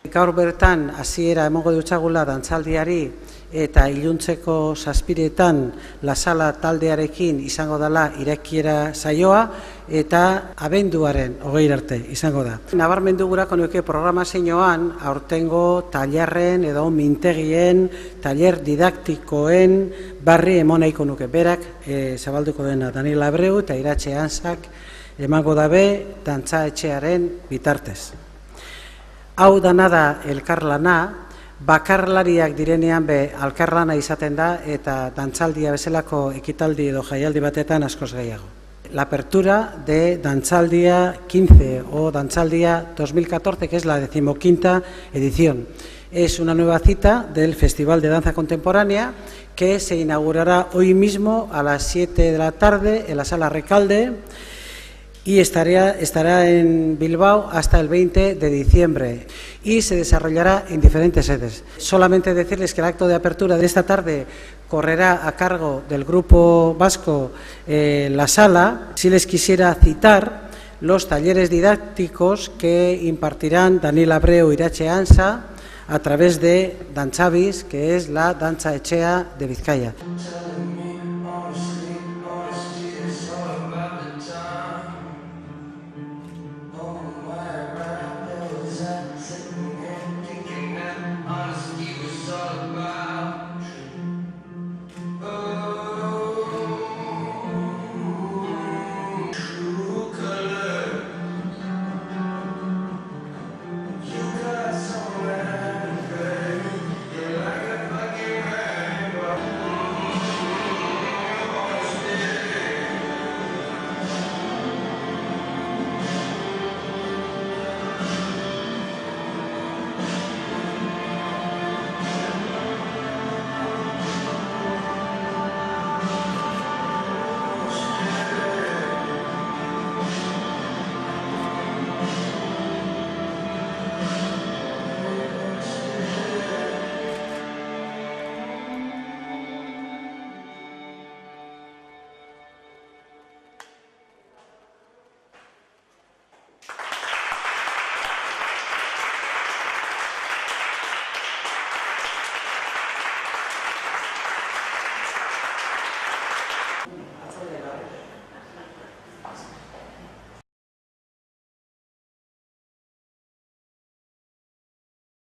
Gaur bertan hasiera emango dutxagula dantzaldiari eta iluntzeko 7:00 La Sala taldearekin izango dela irekiera saioa eta abenduaren 20 arte izango da. Nabarmendu gurako nuke programazioan aurtengo tailerren edo mintegien, tailer didaktikoen barri emonaiko nuke. Berak zabalduko dena Daniel Abreu eta Iratxe Ansak emango dabe dantza etxearen bitartez. Hau dana da elkarlana, bakarlariak direnean be alkarlana izaten da eta dantzaldia bezalako ekitaldi edo jaialdi batetan askoz gehiago. La apertura de Dantzaldia 15 o Dantzaldia 2014, que es la 15ª edición. Es una nueva cita del Festival de Danza Contemporánea que se inaugurará hoy mismo a las 7 de la tarde en la Sala Recalde y estará en Bilbao hasta el 20 de diciembre y se desarrollará en diferentes sedes. Solamente decirles que el acto de apertura de esta tarde correrá a cargo del grupo vasco La Sala. Si les quisiera citar los talleres didácticos que impartirán Daniel Abreu y Iratxe Ansa a través de Dantzabiz, que es la danza etxea de Vizcaya.